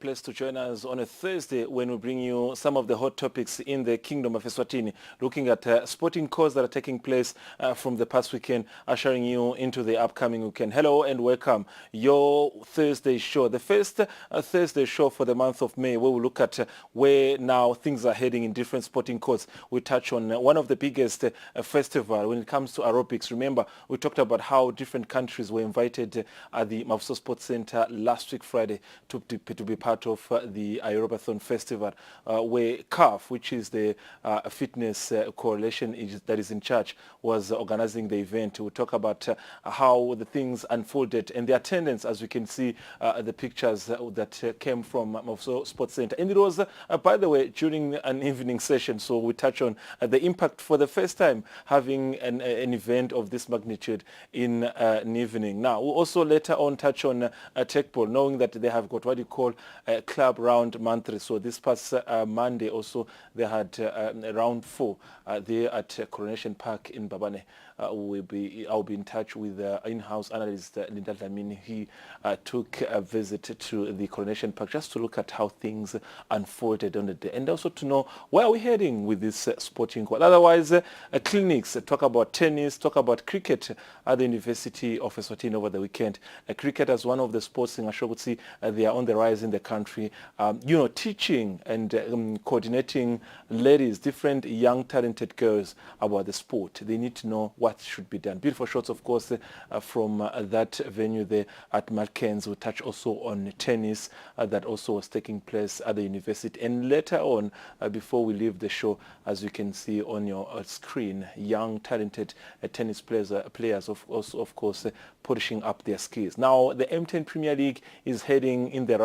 place to join us on a Thursday when we bring you some of the hot topics in the Kingdom of Eswatini, looking at sporting courts that are taking place from the past weekend, ushering you into the upcoming weekend. Hello and welcome. Your Thursday show, the first Thursday show for the month of May, where we look at where now things are heading in different sporting courts. We touch on one of the biggest festival when it comes to aerobics. Remember, we talked about how different countries were invited at the Mavuso Sports Center last week Friday to be part of the Aerobathon Festival, where CAF, which is the fitness coalition that is in charge, was organizing the event. We'll talk about how the things unfolded and the attendance, as we can see the pictures that came from Mavuso Sports Center. And it was, by the way, during an evening session, so we touch on the impact for the first time having an event of this magnitude in an evening. Now, we'll also later on touch on Teqball, knowing that they have got what you call club round monthly. So this past Monday also they had round 4 there at Coronation Park in Babane. I'll be in touch with in-house analyst Linda Dlamini. He took a visit to the Coronation Park just to look at how things unfolded on the day and also to know where we're heading with this sporting court. Otherwise, clinics talk about tennis, talk about cricket at the University of Eswatini over the weekend. Cricket as one of the sports in Ashogutsi, they are on the rise in the country. Teaching and coordinating ladies, different young talented girls about the sport. They need to know what should be done. Beautiful shots, of course, from that venue there at Malkens. We'll touch also on tennis that also was taking place at the university. And later on, before we leave the show, as you can see on your screen, young talented tennis players also, of course, polishing up their skills. Now, the M10 Premier League is heading in the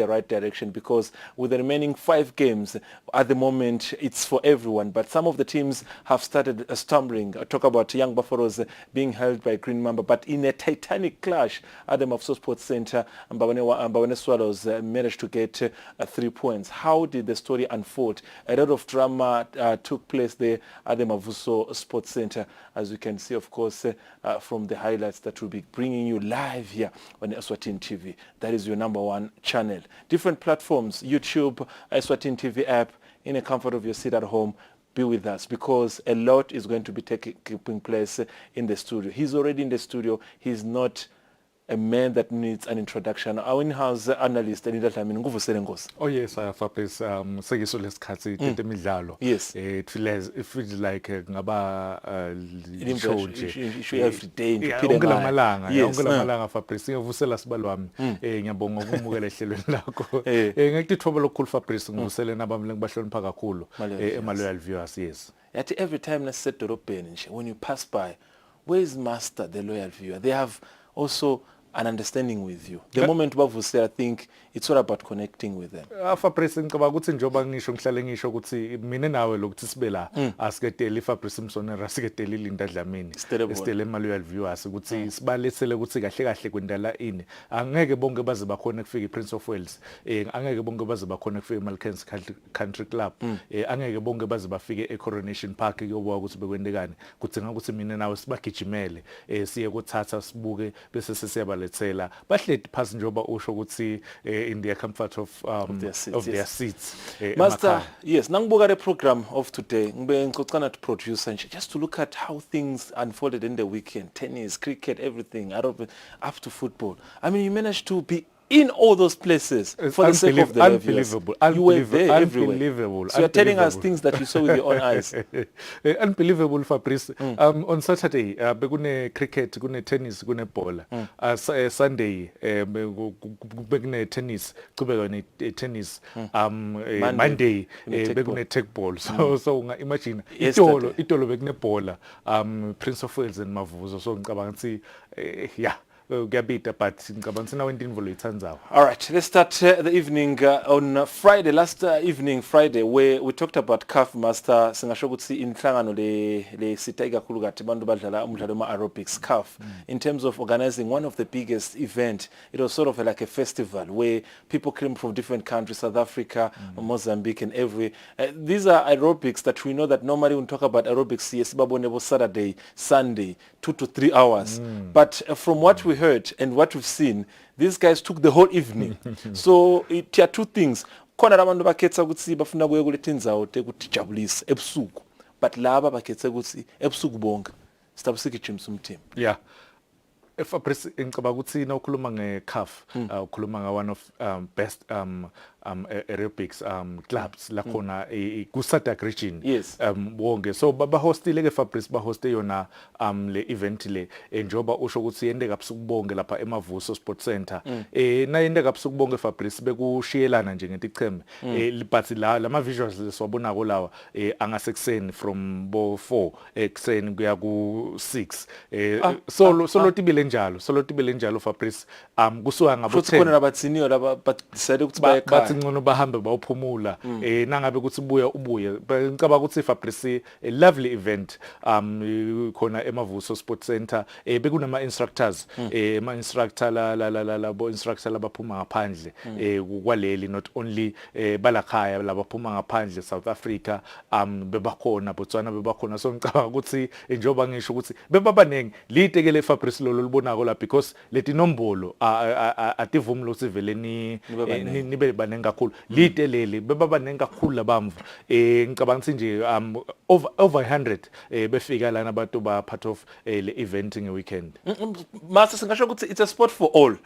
right direction, because with the remaining 5 games, at the moment, it's for everyone. But some of the teams have started stumbling. I talk about Young Buffaloes being held by Green Mamba, but in a titanic clash at the Mavuso Sports Center, Mbabane Swallows managed to get 3 points. How did the story unfold? A lot of drama took place there at the Mavuso Sports Center, as you can see, of course, from the highlights that we'll be bringing you live here on Eswatini TV. That is your #1 channel. Different platforms, YouTube, Eswatini TV app, in the comfort of your seat at home. Be with us, because a lot is going to be taking place in the studio. He's already in the studio. He's not a man that needs an introduction. Our in-house analyst, Linda Dlamini, nguvusele nkosi. Oh yes, Fabrice, sekiso lesikhathi Temidlalo. Yes. It feels like ngaba show nje. Every day onke lamalanga Fabrice, ngivusela sibalo wami. Ngiyabonga ukumukela ehlelweni lakho. Ngikuthi ithoba lokukhulu Fabrice, ngivusele nabami ngibahlonipha kakhulu loyal viewers. Yes. Yathi every time nasedorobheni nje, when you pass by, where is Master, the loyal viewer? They have also an understanding with you. The moment bavuse, I think it's all about connecting with them. Fabrice, ngicabanga ukuthi njoba ngisho ngihlale ngisho ukuthi mina nawe lokuthi sibe la asiketeli Fabrice Msonera, asiketeli Linda Dlamini, Stele loyal viewers, ukuthi sibalethele ukuthi kahle kahle kwendala ini. Angeke bonke baze bakhona kufika iPrince of Wales, angeke bonke baze bakhona kufika iMalkens Country Club, angeke bonke baze bafike eCoronation Park kuyobuka ukuthi bekwendekani. Kudinga ukuthi mina nawe sibagijimele, siye kuthatha sibuke bese sesiyabalethelela. Bahledi phasi njoba usho ukuthi in the comfort of their seats. Master, yes, nangibuka the program of today, ngibe ngicocana to produce and just to look at how things unfolded in the weekend. Tennis, cricket, everything, up to football. I mean, you managed to be in all those places for the sake of the unbelievable. You were there everywhere. Unbelievable. So you're telling us things that you saw with your own eyes. Unbelievable, Fabrice. On Saturday, bekune cricket, kune tennis, kune ball. Sunday, bekune tennis, kube tennis. Monday, bekune Teqball. So imagine itolo bekune ball. Prince of Wales and Mavuso. So ngicabanga yeah. All right, let's start the evening on Friday, last evening Friday, where we talked about CAF Master Singashogutsi inhlangano le sitaiga kulugati bantu badlala umdlalo ma aerobics CAF in terms of organizing one of the biggest event. It was sort of like a festival where people came from different countries, South Africa, Mozambique, and every. These are aerobics that we know that normally when we talk about aerobics, yes, Babonebo Saturday, Sunday, 2 to 3 hours. But from what we heard heard and what we've seen, these guys took the whole evening. So there are two things. Khona labantu bakhetha ukuthi bafuna kuye kule tindzawo tekuthi jabulisa ebusuku, but laba bakhetha ukuthi ebusuku bonke sithabe sigijimisa umteam. Yeah. Fabrice ngicabanga ukuthi nawukhuluma ngeCAF ukhuluma nga one of best aerobics clubs la khona ku SADC region. Yes. Wonke so ba hostile ke Fabrice ba hoste yona le event le njoba usho ukuthi yendeka busuku bonke lapha eMavuso Sport Center. Na yendeka busuku bonke Fabrice bekushiyelana nje ngeticheme but la visuals leswabona ko lawa angasekuseni from bo 4 ekseni kuya ku 6 solo tibele njalo Fabrice kusuka ngabo 10 futhi khona labatsiniyo laba but decide ukuthi baye ekhaya bathi ngcono bahambe bawuphumula nangabe ukuthi ubuye ngicabanga ukuthi Fabrice a lovely event khona eMavuso Sport Center bekunama instructors ama instructor labo instructor labaphuma ngaphandle kwaleli not only balakhaya labaphuma ngaphandle South Africa bebakhona Botswana bebakhona so ngicabanga ukuthi njoba ngisho ukuthi bebabanengi litekele Fabrice lo libonako la because leti nombolo ativumi lo sivele nibe banengi kakhulu litelele bebabanengi kakhulu labamvu ngicabanga ukuthi nje over 100 befika lana abantu ba part of le event ngeweekend. Master singasho ukuthi it's a sport for all.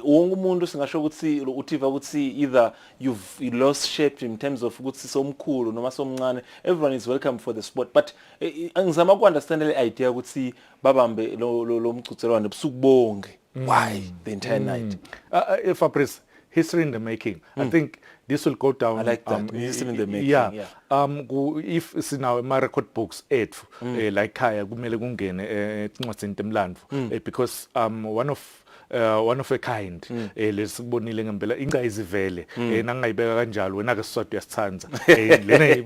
Wonke umuntu singasho ukuthi utiva ukuthi either you lost shape in terms of ukuthi somkhulu noma somncane, everyone is welcome for the sport, but ngizama ku understand le idea ukuthi babambe lo mcucelwane busuku bonke. Why the entire night? Fabrice, history in the making. I think this will go down. I like that. History in the making. Yeah. If sinawo ama record books ethu like khaya kumele kungene encwadini temlandvo because one of a kind lesibonile ngempela inca izivele nangayibeka kanjalo wena ke sisodwa yasithanza lena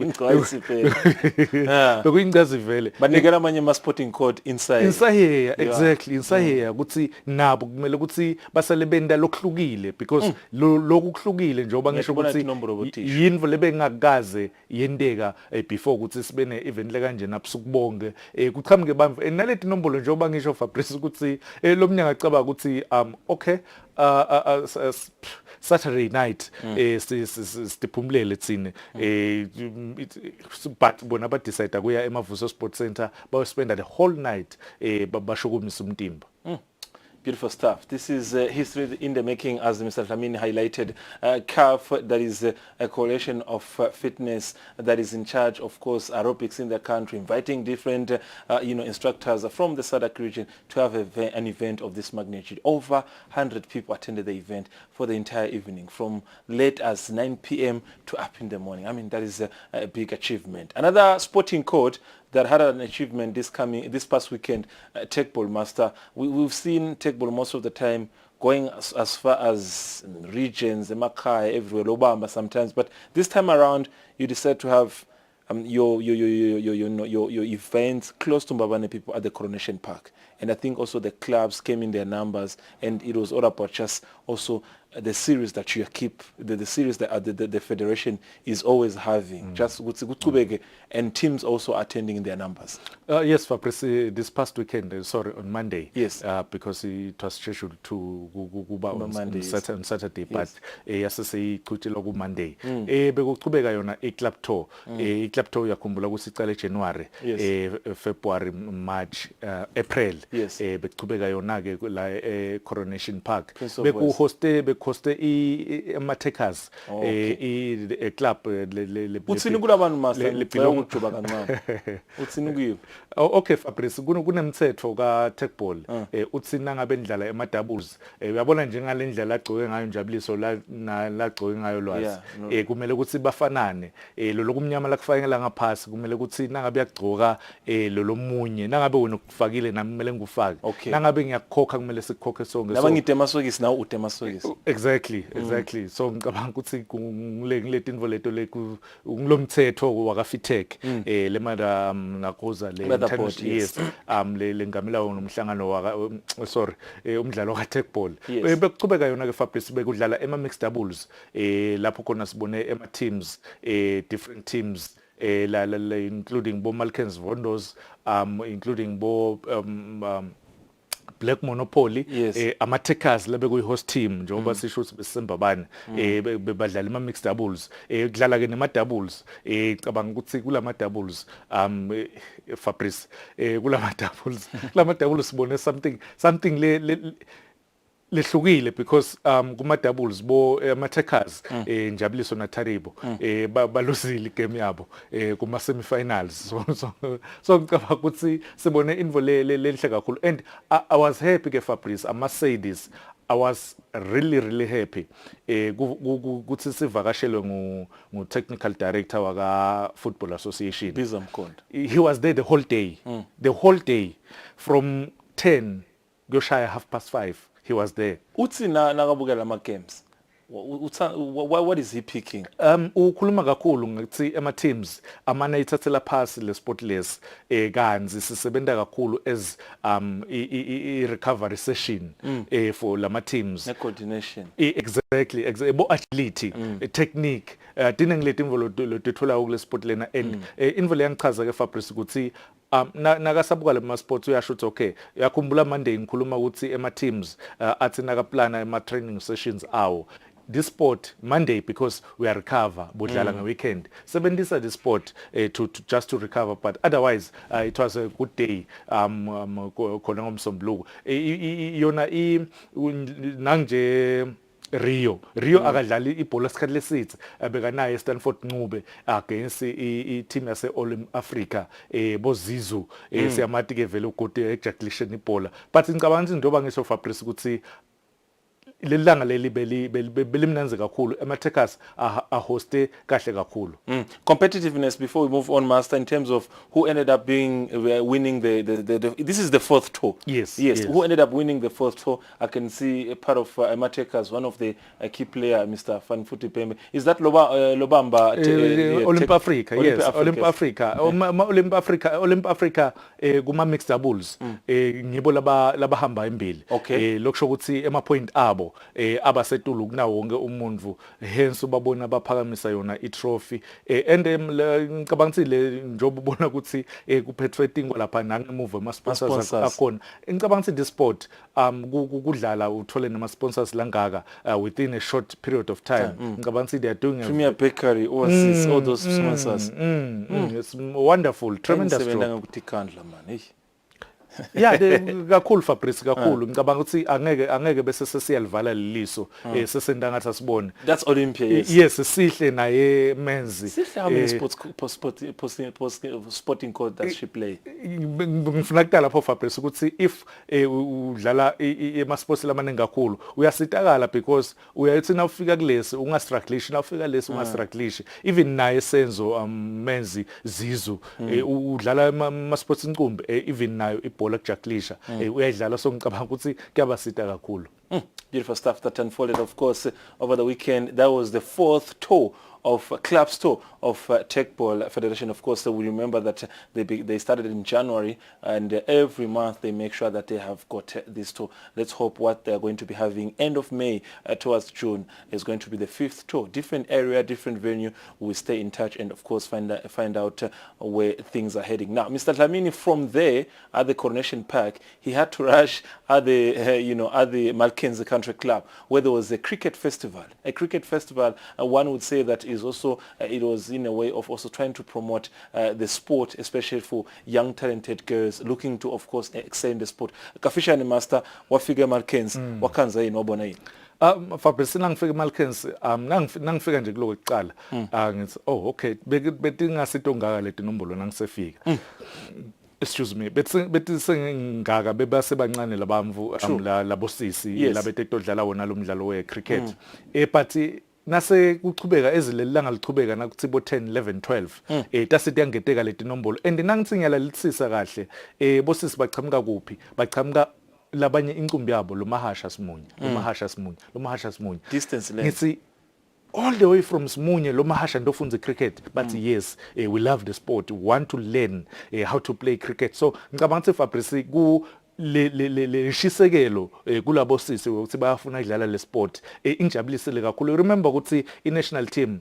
bekuyinca izivele banikela amanye ama sporting code inside here exactly inside here ukuthi nabo kumele ukuthi basale benda lokuhlukile because lokuhlukile njengoba ngisho ukuthi yinvo lebengakaze yendeka before ukuthi sibe ne event le kanje nabusuku bonke kuqhamuke bamvu naleti nombolo njengoba ngisho Fabrice ukuthi lo mnyaka acaba ukuthi okay Saturday night siphumulele thina but bona ba decide kuya eMavuso Sport Center ba spend the whole night bashukumisa umtimba. Beautiful stuff. This is history in the making, as Mr. Dlamini highlighted. CAF, that is a coalition of fitness that is in charge, of course, aerobics in the country, inviting different, instructors from the SADC region to have an event of this magnitude. Over 100 people attended the event for the entire evening, from late as 9 p.m. to up in the morning. I mean, that is a big achievement. Another sporting code that had an achievement this past weekend, Teqball, Master. We've seen Teqball most of the time going as far as regions, Emakhaya, everywhere, Lobamba sometimes. But this time around, you decided to have your events close to Mbabane people at the Coronation Park. And I think also the clubs came in their numbers, and it was all about just also the series that you keep, the series that the federation is always having, just and teams also attending in their numbers. Yes, Fabrice, this past weekend, on Monday. Yes. Because it was scheduled to go on Saturday, but yasase iqhutshela ku Monday. Bekuqhubeka yona i-club tour. I-club tour yakhumbula ukuthi iqale January, February, March, April. Yes. Bekuqhubeka yona ke la Coronation Park. Bekuhoste ama-takers club uthini kulabantu master ukujuba kancane uthini kuyibo okay Fabrice kunemthetho ka Teqball uthini nangabe indlala ema doubles uyabona nje ngalendlela agcoke ngayo Njabuliso la agcoke ngayo Lwazi kumele ukuthi bafanane lo lokumnyama la kufakela ngaphasi kumele ukuthi nangabe yagcoka lo lomunye nangabe wena ukufakile nami kumele ngufake nangabe ngiyakhokha kumele sikhokhe sonke naba ngitemasokisi nawo utemasokisi. Exactly. So ngicabanga ukuthi ngileti info leto ngilomthetho wakaFitech le madam nakoza le yes le ngamela nomhlangano umdlalo kaTeqball bekuchubeka yona ke Fabrice bekudlala ema mixed doubles lapho khona sibone ema teams different teams including bo Malkens Vondos including bo Black Monopoly Yes. ama-takers lebe kuyi-host team njengoba sisho ukuthi besembabane badlala ama-mixed doubles kudlala ke nema-doubles cabanga ukuthi kulama-doubles Fabrice kulama-doubles sibone something lehlukile because kuma-doubles ama-takers Njabuliso naTharibo baluzile igame yabo kuma-semi-finals so ngicabanga ukuthi sibone info lenhle kakhulu and I was happy ke Fabrice, I must say this, I was really happy ukuthi sivakashelwe ngu-technical director waka Football Association Biza Mkhonto. he was there the whole day from 10 kuyoshaya 5:30 he was there. Uthi nakabukela ama games. What is he picking? Ukhuluma kakhulu ngathi ama teams amana ithathela phasi le sport less kanzi sisebenta kakhulu as I recovery session for lama teams Ne coordination. Exactly bo agility technique dine ngileti info lotithola kule sport lena and info leyangichaza ke Fabrice ukuthi nakasabuka le ma sports uyasho ukuthi okay yakhumbula Monday ngikhuluma ukuthi ema teams athi nakaplana ema training sessions awo this sport Monday because we are recover bodlala weekend sebenzisa this sport to just to recover but otherwise it was a good day khona ngomsombuluko yona nanje Rio akadlali ibhola isikhathi lesithi abekanayo eStanford Ncube against team yase Africa bozizu siyamati ke vele ugodi ejacklishen ibhola but ngicabanga ukuthi ndoba ngisho Fabrice ukuthi lelanga leli belimnanze kakhulu ama-takers ahoste kahle kakhulu. Competitiveness before we move on, Master, in terms of who ended up winning the this is the fourth tour. Yes. Who ended up winning the fourth tour? I can see a part of ama-takers, one of the key player, Mr. Fanfuti Pembe. Is that Lobamba? Olymp Africa, yes. Olymp Africa. Olymp Africa kuma mixed doubles. Ngibo labahamba embili. Okay. Lokusho ukuthi ema point abo abasetulu kunawo wonke umuntu hence ubabona baphakamisa yona I-trophy and ngicabanga ukuthi le njobe ubona ukuthi kuphethwe tingo lapha nangemuva ama sponsors akhona ngicabanga ukuthi this sport kudlala uthole nama sponsors langaka within a short period of time ngicabanga ukuthi they are doing Premier Bakery Oasis all those sponsors it's wonderful tremendous job ngikhandla man yeah kakhulu Fabrice kakhulu ngicabanga ukuthi angeke bese sesiyalivala leliso sesenda ngathi asibone that's Olympia yes sihle naye menzi sihle how many sporting code that she play ngifuna kuqala lapho Fabrice ukuthi if udlala ema sports lamaningi kakhulu uyasitakala because uyathi na ufika kulesi ungastruggleish na ufika lesi ungastruggleish even naye senzo menzi zizu udlala ama sports incumbi even nayo ibhola kujacklisha uyadlala so ngicabanga ukuthi kuyabasita kakhulu. Beautiful stuff that unfolded, of course, over the weekend. That was the fourth tour of clubs tour of Teqball Federation. Of course, we remember that they started in January, and every month they make sure that they have got this tour. Let's hope what they're going to be having end of May towards June is going to be the fifth tour. Different area, different venue. We stay in touch and, of course, find out where things are heading. Now, Mr. Dlamini, from there at the Coronation Park, he had to rush at the at the Malkenzi Country Club, where there was a cricket festival. A cricket festival, one would say that is also it was in a way of also trying to promote the sport, especially for young talented girls looking to, of course, excel in the sport. Kafisha and Master wafika Malkenzi wakanza yini wabona yini? Fabrice nangifika eMalkens nangifika nje kuloko kuqala ngithi okay bethi ngasitongaka leti nombolo nangisefika excuse me bethi sengingaka bebasebancane labamvu labosisi labetetodlala wona lo mdlalo we cricket but nase kuchubeka ezilelanga lichubeka nakuthi bo 10 11 12 tasithi yangeteka leti nombolo and nangithinyala litsisa kahle bosisi baqhamuka kuphi baqhamuka labanye incumbi yabo lo mahasha simunye distance length ngithi all the way from Simunye lo mahasha ndofunza cricket but yes we love the sport, we want to learn how to play cricket. So ngicabanga ukuthi Fabrice ku le shisekelo kulabo sisi ukuthi bayafuna idlala le sport injabulisele kakhulu. Remember ukuthi I-national team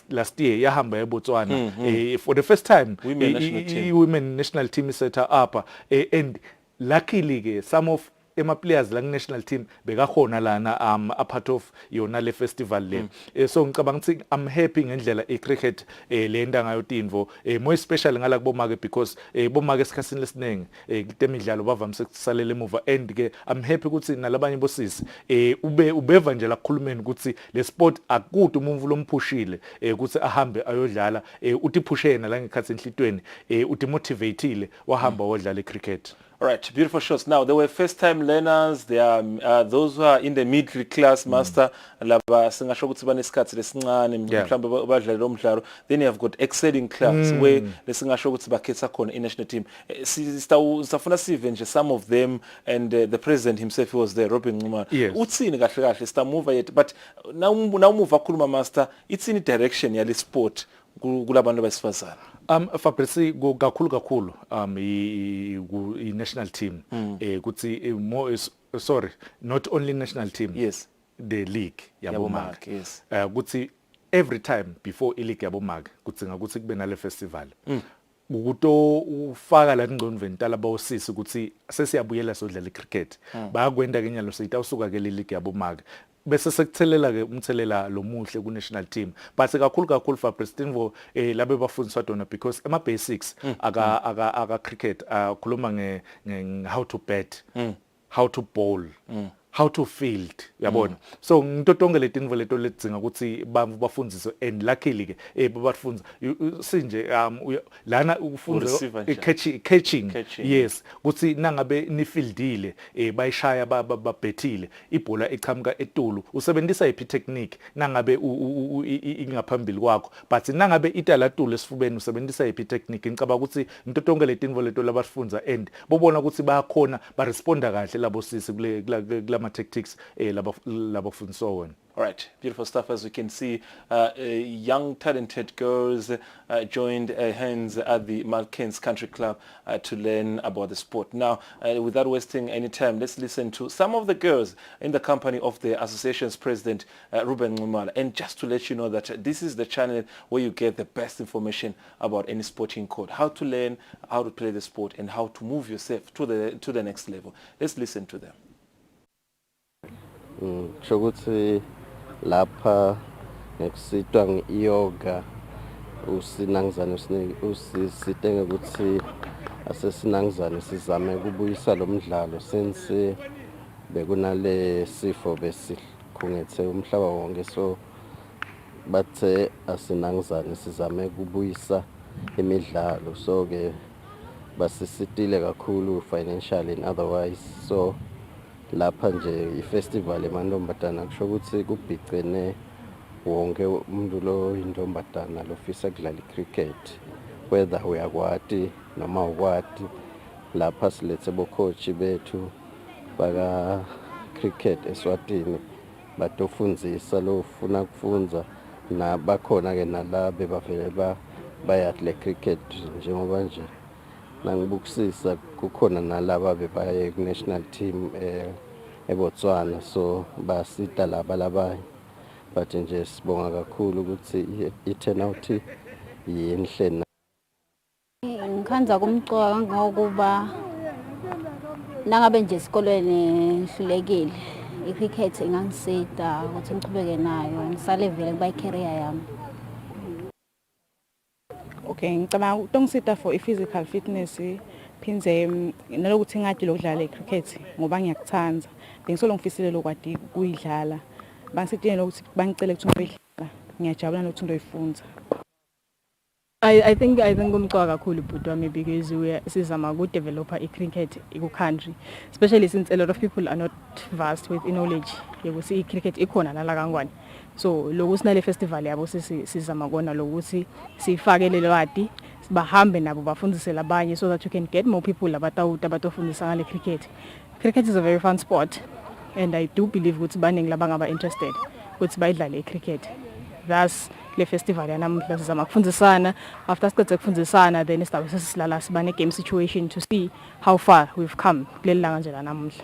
last year yahamba eBotswana for the first time women national team set up and luckily ke some of players la national team bekakhona lana a part of yona le festival le so ngicabanga ukuthi I'm happy ngendlela cricket le nda ngayo Tinvo more especially ngala kubomake because bomake esikhatsini lesinenge Temidlalo bavamise ukusalela emuva and ke I'm happy ukuthi nalabanye bosisi ubeva nje la kukhulumeni ukuthi le sport akude umuntu lomphushile ukuthi ahambe ayodlala uthi pushena la ngekhathi enhlitweni uthi motivateile wahamba wodlala cricket. All right, beautiful shots. Now, there were first-time learners. There are those who are in the midweek class, master. Laba singasho ukuthi banesikhathi lesincane mhlawumbe badlala lo mdlalo. Then you have got excelling class where lesingasho ukuthi bakhetha khona i-national team. Sifuna sive nje some of them and the president himself was there, Robin Ngumala. Uthini kahle kahle sitamuva yet but now umuva khuluma master it's in direction yale sport kulabantu besifazana. Fabrice kakhulu i national team ukuthi more is sorry not only national team yes the league yabomag yes ukuthi every time before i league yabomag kudzinga ukuthi kube nale festival ukuto ufaka la ngqondweni tala bawusisi ukuthi sesiyabuyela sodlala cricket bayakwenda ke nyalo seyita usuka ke le league yabomag bese sekuthelela ke umthelela lomuhle ku national team but kakhulu Fabrice Tinvo labe bafundiswa dona because ema basics aka cricket khuluma nge how to bat how to bowl how to field uyabona so ngitotonge letinvo leto ledzinga ukuthi bafundiswe and luckily ke babafunza sinje lana ukufunda catching yes ukuthi nangabe nifieldile bayishaya babethile ibhola eqhamuka etulu usebenzisa iphi technique nangabe ingaphambili kwakho but nangabe itala tulu esifubeni usebenzisa iphi technique ngicaba ukuthi ngitotonge letinvo leto labafunza and bobona ukuthi bayakhona ba responda kahle labo sisi kule tactics labafundiswa. All right, beautiful stuff. As we can see, young talented girls joined hands at the Malkens Country Club to learn about the sport. Now, without wasting any time, let's listen to some of the girls in the company of the association's president, Ruben Ngumala. And just to let you know that this is the channel where you get the best information about any sporting code, how to learn, how to play the sport, and how to move yourself to the next level. Let's listen to them. Shokuthi lapha ngekusitwa ngeyoga usinangizana usisitenge ukuthi asesinangizana sizame ukubuyisa lo mdlalo since bekunale sifo besikhungethe umhlaba wonke so bathe asinangizana sizame ukubuyisa imidlalo so ke basisitile kakhulu financially and otherwise so lapha nje ifestival emantombazana kusho ukuthi kubhicene wonke umuntu lo intombatana lofisa kudlala cricket whether uyakwati noma ukwati lapha silethe bocoach bethu baka cricket Eswatini batofundzisa lo ufuna kufunza na bakhona ke nalabe bavele bayadle cricket njengoba nje nangibukisisa kukhona nalaba bebaye ku national team eBotswana so basita labanye but nje sibonga kakhulu ukuthi i-turnout yinhle. Ngikhanza kumcoka ngokuba nangabe nje esikolweni ngihlulekile i-cricket ingangisita ukuthi ngiqhubeke nayo ngisale vele kuba i-career yami. Okay, ngicabanga utongisita for i-physical fitness phinze nalokuthi ngadi lokudlala i-cricket ngoba ngiyakuthanda bengisolo ngifisile lokwadi kuyidlala bangisitile lokuthi bangicele ukuthi ngiyidlala ngiyajabula nokuthi ngiyoyifunza. I think umcoka kakhulu bhuti wami because we sizama ku develop i-cricket ku-country especially since a lot of people are not vast with knowledge yokuthi i-cricket ikhona nala kangwane so lokhu sinale festival yabo sizama kona lokuthi sifake lelwadi bahambe nabo bafundise labanye so that you can get more people abatofundisa ngale cricket. Cricket is a very fun sport and I do believe ukuthi baningi labangaba interested ukuthi bayidlale i-cricket. Thus le festival yanamhla sizama kufundisana after siqede kufundisana then sizabe sesilala sibane game situation to see how far we've come kuleli langa nje lanamuhla.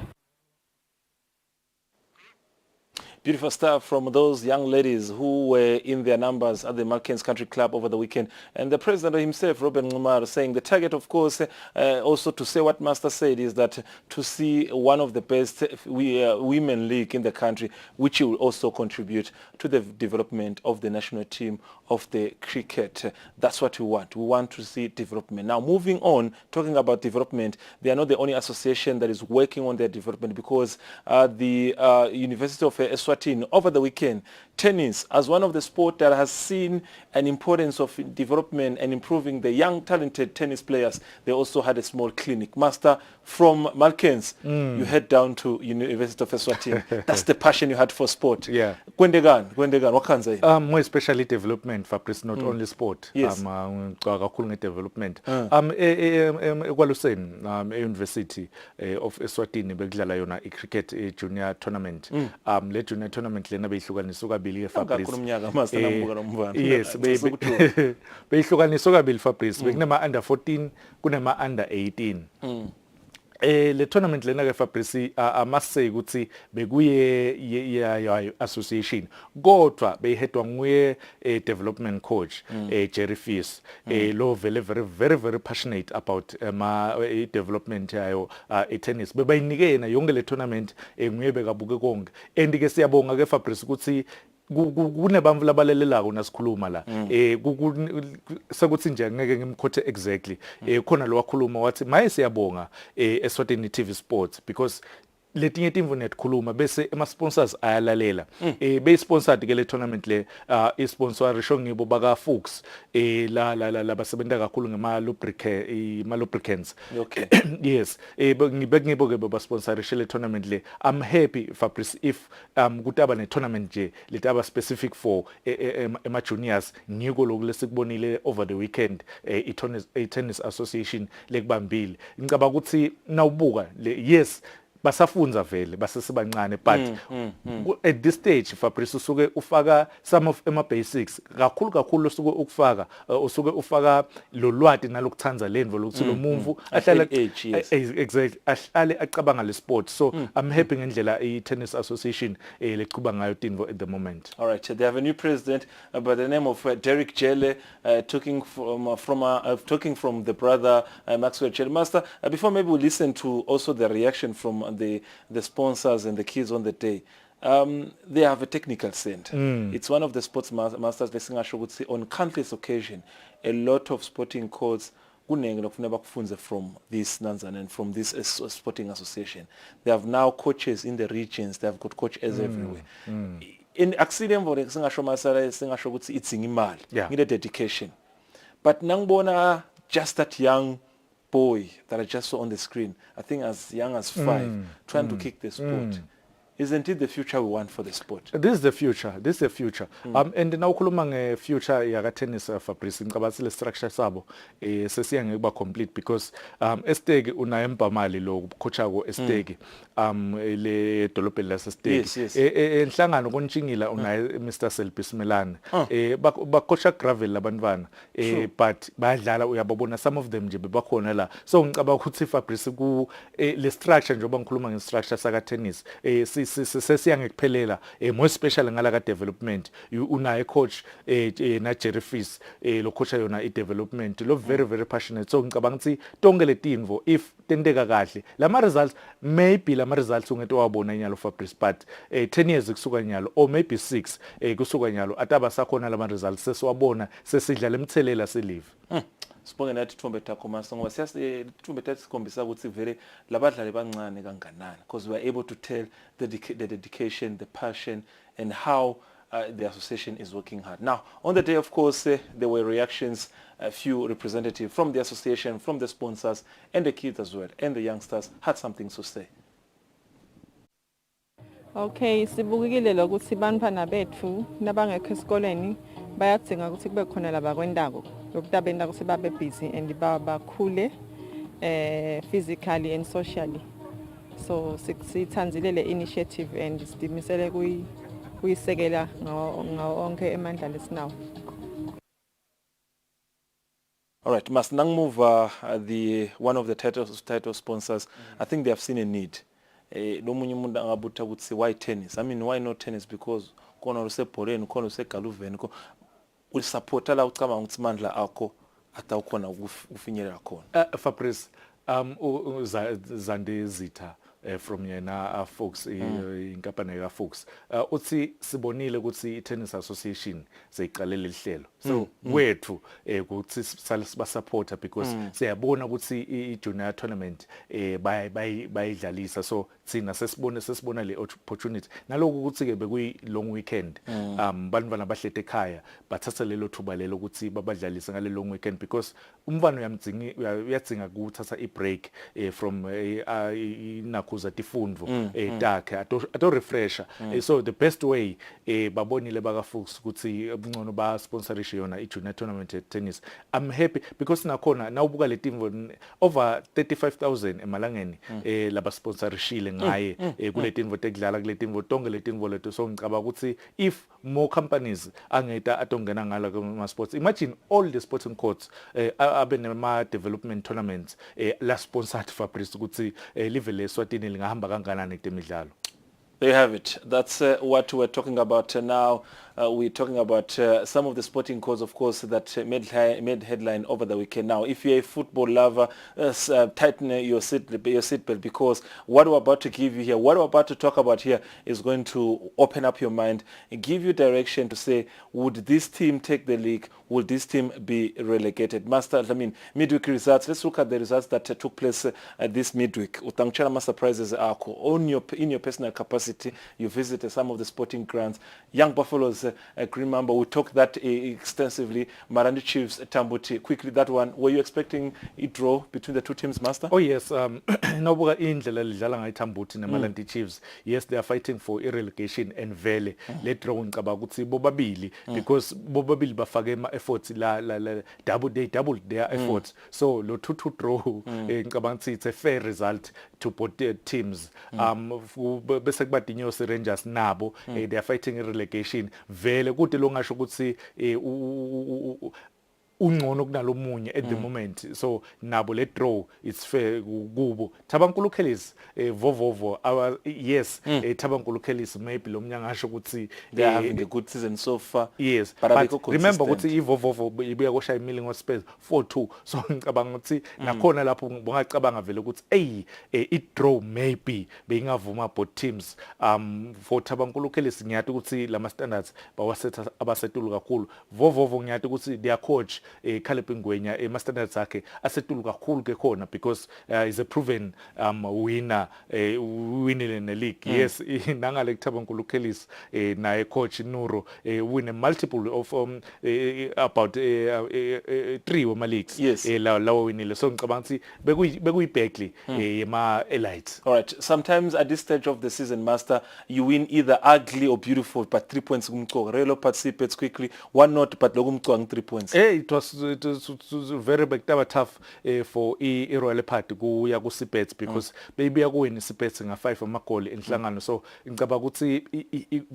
Beautiful stuff from those young ladies who were in their numbers at the Malkens Country Club over the weekend. And the president himself, Robin Ngumar, saying the target, of course, also to say what Master said, is that to see one of the best women league in the country, which will also contribute to the development of the national team of the cricket. That's what we want. We want to see development. Now, moving on, talking about development, they are not the only association that is working on their development, because the University of Eswatini over the weekend, tennis as one of the sport that has seen an importance of development and improving the young talented tennis players, they also had a small clinic. Master, from Malkens, you head down to University of Eswatini. That's the passion you had for sport. Yeah. Kwendegan, what can I say? More especially development, Fabrice, not only sport. Yes. Kakhulu development. Ekwaluseni University of Eswatini bekudlala yona cricket junior tournament. Le junior tournament lena beyihlukaniswa kabili Fabrice. Yes, beyihlukaniswa kabili Fabrice. Bekunema under 14, kunema under 18. Le tournament lena ke Fabrice amasay ukuthi bekuye association kodwa beyihedwa nguye development coach Jerry Fierce lo very passionate about development yayo tennis bebayinike yena yonke le tournament nguye bekabuke konke and ke siyabonga ke Fabrice ukuthi kunebamvu labalelelako nasikhuluma la sekuthi nje ngeke ngimkhothe exactly khona lo wakhuluma wathi maye siyabonga Eswatini TV Sports because letinye timvu netkhuluma bese ama sponsors ayalalela be sponsored ke le tournament le sponsor risho ngibo baka Fuchs la basebenta kakhulu ngema lubricants. Okay. Yes, ngibo ke ba sponsor le tournament le. I'm happy Fabrice if kutaba ne tournament nje letaba specific for ema juniors ngiko lokho lesikubonile over the weekend tennis association lekubambile ngicaba ukuthi nawubuka yes basafunza vele basesibancane but at this stage Fabrice usuke ufaka some of ema basics kakhulu usuke ukufaka usuke ufaka lo lwati nalokuthanza lendvo lokuthi lo mumvu ahlala exactly ahlale acabanga le sport. So I'm happy ngendlela tennis association leqhuba ngayo tinvo at the moment. All right, they have a new president by the name of Derek Jelle, talking from the brother Maxwell Jelle. Master, before maybe we listen to also the reaction from the sponsors and the kids on the day. They have a technical center. It's one of the sports masters on countless occasion. A lot of sporting codes from this Nanzan and from this sporting association. They have now coaches in the regions. They have got coaches everywhere. In accident for it's in dedication. But nangbona just that young boy that I just saw on the screen, I think as young as 5, trying to kick the sport. Isn't it the future we want for the sport? This is the future. And now khuluma nge-future yaka tennis Fabrice ngicabasile structure sabo sesiya ngekuba complete because Estegi unayo mali lo coacha ko Estegi le dolobheni lase Stegi enhlangano konjingila unaye Mr Selby Smelane ba coacha gravel labantwana but bayadlala uyababona some of them nje bebakhona la. So ngicaba ukuthi Fabrice ku le structure njengoba ngikhuluma nge-structure saka tennis sesiya ngekuphelela more special ngala ka development unaye coach na Jerry Fierce lo coacha yona development lo very passionate. So ngicabanga ukuthi tonke letinvo if tenteka kahle lama results maybe lama results ungeto wabona nyalo Fabrice but 10 years kusuka nyalo or maybe 6 kusuka nyalo ataba sakhona lama results sesiwabona sesidlala emthelela selive. Sibonge nathi Thombe Thako Master ngoba siyasi Thombe Thako sikhombisa ukuthi vele labadlali bancane kanganani because we are able to tell the dedication, the passion and how the association is working hard. Now, on the day, of course, there were reactions, a few representatives from the association, from the sponsors, and the kids as well, and the youngsters had something to say. Okay, sibukile lokuthi bantwana bethu nabangekho esikoleni bayadinga ukuthi kube khona labakwendako lokudabenda ukuthi babe busy and bakhule physically and socially. So sithanzile le initiative and sidimisele kuyisekela onke emandla lesinawo. All right, Masnang move one of the title sponsors. I think they have seen a need. nomunye umuntu angabutha ukuthi why tennis. I mean, why not tennis? Because khona usebholeni, khona usegaluveni, ulisupporta la ucabanga ukuthi mandla akho atawukhona ufinyelela khona. Fabrice, Zande Zita from yena folks inkampani ka folks uthi sibonile ukuthi i-tennis association seyiqalele lihlelo so wethu ukuthi siba supporter because siyabona ukuthi i-junior tournament bayidlalisa so thina sesibona le opportunity naloku ukuthi ke bekuyi long weekend bantwana bahlete ekhaya bathatha lelo thuba lelo ukuthi babadlalise ngale long weekend because umfana uyadzinga ukuthatha i-break from inakuza tifundvo takhe ato refresher so the best way babonile baka folks ukuthi ngcono ba sponsorishe yona i-junior tournament tennis. I'm happy because nakhona nawubuka le team over 35,000 emalangeni laba sponsorishile ngaye kule team tekudlala kule team tonke le team leto so ngicaba ukuthi if more companies angeta atongena ngala kuma sports imagine all the sporting courts abe nema development tournaments la sponsored Fabrice ukuthi live le Eswatini lingahamba kanganani Temidlalo. There you have it. That's what we're talking about now. We're talking about some of the sporting codes, of course, that made headline over the weekend. Now, if you're a football lover, tighten your seatbelt because what we're about to give you here, what we're about to talk about here is going to open up your mind and give you direction to say, would this team take the league? Will this team be relegated? Midweek results. Let's look at the results that took place this midweek. Utangchana surprises are in your personal capacity. You visited some of the sporting grounds. Young Buffaloes, Green Mamba. We talked that extensively. Marandi Chiefs, Tambuti. Quickly, that one. Were you expecting a draw between the two teams, Master? Oh yes. Nobuka indlela lidlala ngayi Tambuti na Marandi Chiefs. Yes, they are fighting for relegation and vele. Let draw ngicaba ukuthi bobabili because bobabili bafake efforts la double their efforts so lo 2-2 draw ngicabanga ukuthi it's a fair result to both teams bese kuba Dinyosi Rangers nabo they are fighting a relegation vele kude lo ngasho ukuthi ungcono kunalomunye at the moment so nabo le draw it's fair kubo Thabankulu Kellis vovovo yes Thabankulu Kellis maybe lo mnyanga ngasho ukuthi they are having a good season so far yes but remember ukuthi ivovovo ibuya koshaya imili ngoSpurs 4-2 so ngicabanga ukuthi nakhona lapho ngicabanga vele ukuthi i draw maybe beyingavuma both teams for Thabankulu Kellis ngiyathi ukuthi lama standards bawasetha abasetulu kakhulu vovovo ngiyathi ukuthi their coach Caleb Ngwenya standards akhe asetulu kakhulu ke khona because is a proven winner winning in the league yes nangale Thabankulu Kellis naye coach Nuro win a multiple of about 3 wama leagues yes lawo winile so ngicabanga ukuthi bekuyibhekli yema elites. All right, sometimes at this stage of the season, Master, you win either ugly or beautiful but 3 points kumqoka Relo participates quickly 1-0 but lokumqoka 3 points. It was very tough for i-Royal Party kuya ku-Sipets because beyibuya kuwina i-Sipets nga-5 amagoli enhlangano so ngicabanga ukuthi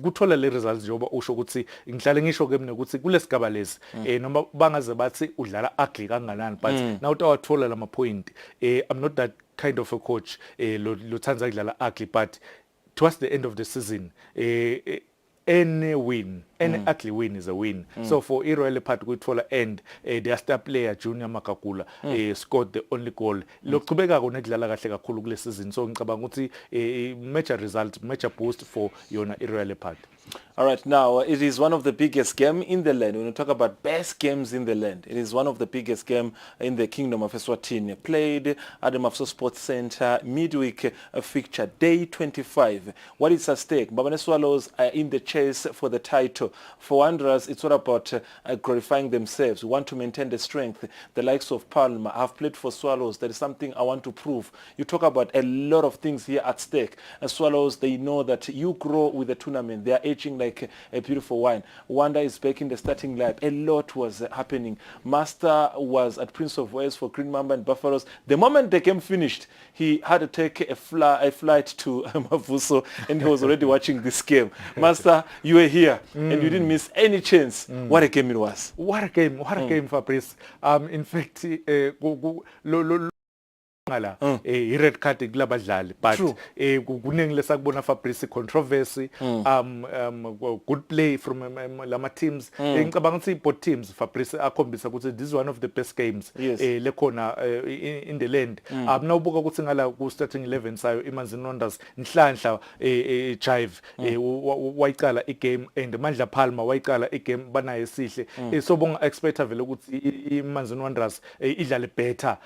kuthola le results njengoba usho ukuthi ngihlale ngisho ke mina ukuthi kulesigaba lesi noma bangaze bathi udlala ugly kanganani but now utawathola lama point I'm not that kind of a coach lothanza kudlala ugly but towards the end of the season any win any ugly win is a win so for Royal Party kuthola end their star player Junior Makagula scored the only goal loqhubeka konekudlala kahle kakhulu kule season so ngicabanga ukuthi major result major boost for yona Royal Party. All right, now it is one of the biggest game in the land. When we talk about best games in the land, it is one of the biggest game in the Kingdom of Eswatini. Played at the Mafso Sports Center, midweek fixture, day 25. What is at stake? Babane Swallows are in the chase for the title. For Wanderers, it's all about glorifying themselves. We want to maintain the strength. The likes of Palma have played for Swallows. There is something I want to prove. You talk about a lot of things here at stake. Swallows, they know that you grow with the tournament. They are aging like a beautiful wine. Wanda is back in the starting lineup. A lot was happening. Master was at Prince of Wales for Green Mamba and Buffaloes. The moment the game finished, he had to take a flight to Mavuso, and he was already watching this game. Master, you were here, and you didn't miss any chance. What a game it was. What a game, Fabrice. In fact, ngala i-red card kulabadlali but kuningi lesakubona Fabrice controversy good play from lama teams ngicabanga ukuthi both teams Fabrice akhombisa ukuthi this is one of the best games lekhona in the land nawubuka ukuthi ngala ku starting 11 sayo iManzini Wanderers Nhlanhla Jive wayiqala igame and Mandla Palmer wayiqala igame banayo esihle so bonga expect vele ukuthi iManzini Wanderers idlale better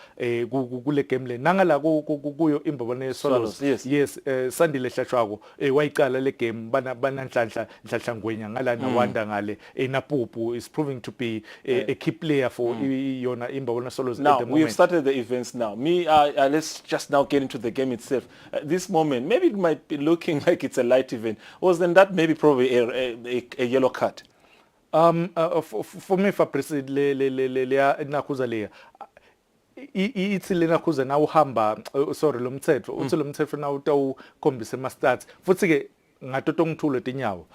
kule game nangala kuyo imbabane Swallows yes Sandile Hlashwako wayiqala le game bananhlanhla Ngwenya ngala na Wanda ngale naPupu is proving to be a key player for yona imbabane Swallows at the moment. Now we have started the events now. Let's just now get into the game itself. This moment maybe it might be looking like it's a light event. Was then that maybe probably a yellow card? For me Fabrice le nakhuza leya ithi lena khuza na uhamba sorry lo mthetho uthi lo mthetho na utawukhombisa ama stats futhi ke ngatoto ngithulo tinyawo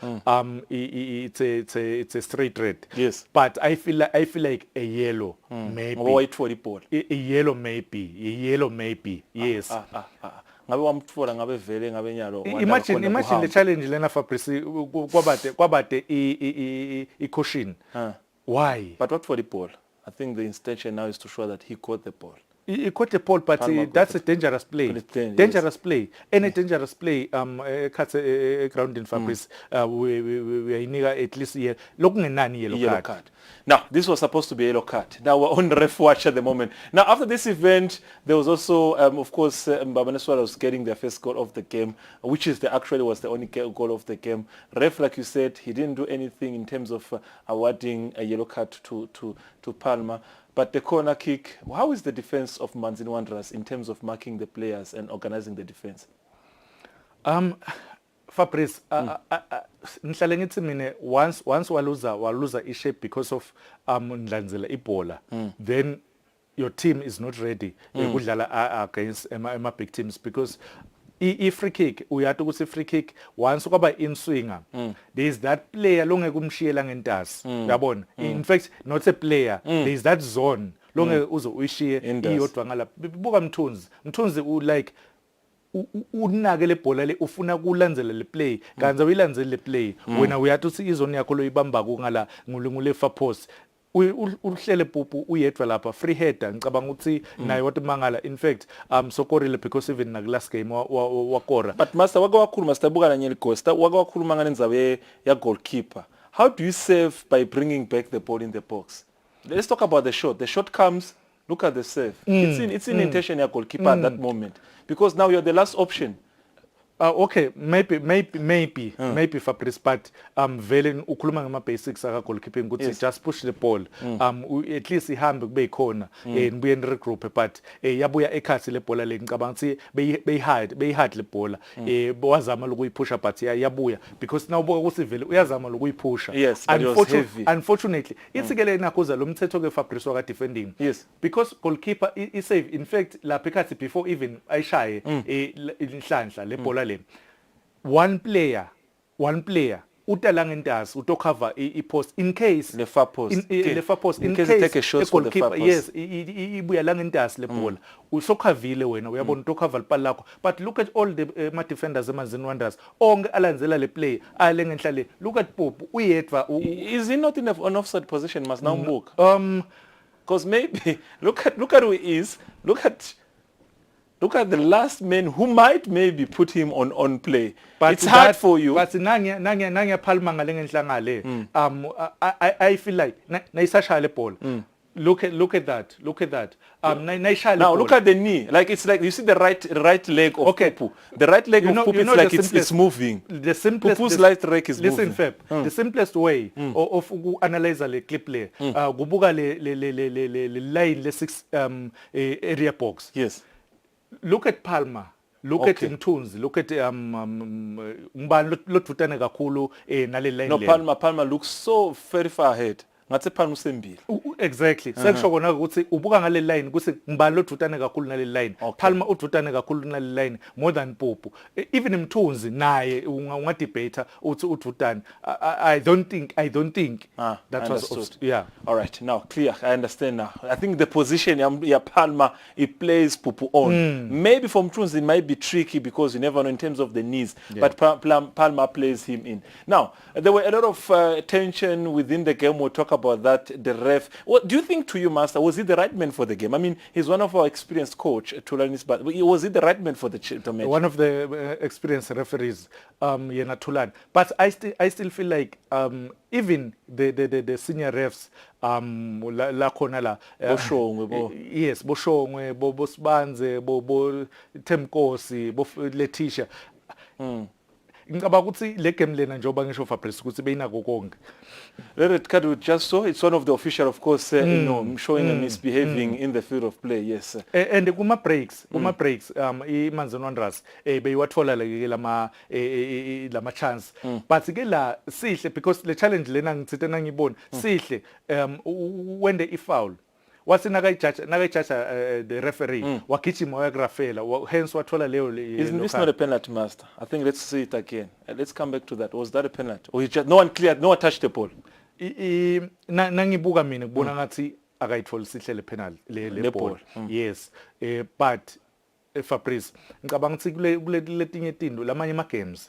it's a straight red yes but I feel like a yellow maybe white for the ball a yellow maybe yes ngabe wamtfola ngabe vele ngabe nyalo imagine the challenge lena Fabrice kwabade I caution why but what for the ball I think the intention now is to show that he caught the ball. He caught the ball, but that's a dangerous play. Dangerous play. Any dangerous play, cuts a ground in Fabrice. We are at least here. Looking at yellow card. Now, this was supposed to be a yellow card. Now, we're on ref watch at the moment. Now, after this event, there was also, of course, Mbabane Swallows getting their first goal of the game, which is actually was the only goal of the game. Ref, like you said, he didn't do anything in terms of awarding a yellow card to Palmer. But the corner kick, how is the defense of Manzini Wanderers in terms of marking the players and organizing the defense? Fabrice, ngihlale ngithi mina once waluza i-shape because of Ndlanzela ibhola then your team is not ready ukudlala against ema big teams because i-free kick uyathi ukuthi free kick once kwaba in swinger there is that player longeke umshiyela ngentasi uyabona in fact not a player there is that zone longeke uze uyishiye iyodwa ngala buka Mthunzi u like unake le bhola le ufuna kulandzela le play kanza uyilandzele le play wena uyathi uthi izone yakho lo ibamba ngala ngule far post uhlele Pupu uyedwa lapha free header ngicabanga ukuthi naye wathi mangala in fact sokorile because even na last game wakora but master wake wakhuluma sibuka nanye ligosta wake wakhuluma ngane ndzabe ya goalkeeper. How do you save by bringing back the ball in the box? Let's talk about the shot comes, look at the save. It's in intention ya goalkeeper at that moment because now you're the last option. Okay, maybe Fabrice, but vele ukhuluma ngama basics aka goalkeeping ukuthi just push the ball at least ihambe kube ikhona nibuye regroup but yabuya ekhathi le bhola le ngicabanga ukuthi beyihide le bhola wazama lokuyiphusha but yabuya because now ubuka ukuthi vele uyazama lokuyiphusha unfortunately ithi ke le nakhuza lo mthetho ke Fabrice waka defending because goalkeeper I save in fact lapha ekhathi before even ayishaye Nhlanhla le bhola one player utala ngentasi utocover I-post in case the far post in case take a shot for the far post yes ibuya la ngentasi le bhola usokhavile wena uyabona utocover ipala lakho but look at all the defenders eManzini Wanderers onke alandzela le play ale ngenhla le look at Pupu uyedwa is he not in an offside position must now mbuka because maybe look at who he is look at the last man who might maybe put him on play. But it's hard for you. But nanya Palma ngale ngenhla ngale. I feel like naisasha le ball. Look at that. Now look at the knee. Like it's like you see the right leg of Pupu. The right leg of Pupu is like it's moving. The simplest Pupu's right leg is listen, moving. Feb. The simplest way of analyze le clip le kubuka le line le 6 area box. Yes. Look at Palmer. Look at Mthunzi. Look at ngubani lothutane kakhulu nale line. No, Palmer looks so very far ahead. ngathi Palma usembili. Exactly. Sekusho kona ukuthi ubuka ngale line kuthi ngibani lo dutane kakhulu nale line. Palma udutane kakhulu nale line more than Popo. Even Mthunzi naye unga debate uthi udutane. I don't think that was yeah. All right, now clear. I understand now. I think the position Palma he plays Popo on. Maybe for Mthunzi it might be tricky because you never know in terms of the knees. Yeah. But Palma plays him in. Now there were a lot of tension within the game. We'll talk about that. The ref. What do you think, to you, Master? Was he the right man for the game? I mean, he's one of our experienced coach, Tulanis, but was he the right man for the match? One of the experienced referees, Yena Tulan. But I still feel like even the senior refs, la khona la. Yes, Boshongwe, Bo Sbanze, Bo Temkosi, Bo Letitia. Ngicabanga ukuthi le game lena njengoba ngisho Fabrice ukuthi beyinako konke. Red card with just so it's one of the official of course showing a misbehaving in the field of play, yes. And kuma breaks iManzini Wanderers beyiwathola ke lama chance. But ke la sihle because le challenge lena ngitsithe ngibona sihle when the foul wathi nakayijaja the referee wagijima wayagrafela hence wathola leyo isn't this not a penalty, Master? I think let's see it again. Let's come back to that. Was that a penalty or no one cleared, no one touched the ball? Nangibuka mina kubona ngathi akayitholi sihle le penalty le ball. Yes, but Fabrice ngicabanga ukuthi kuletinye izinto lamanye ama games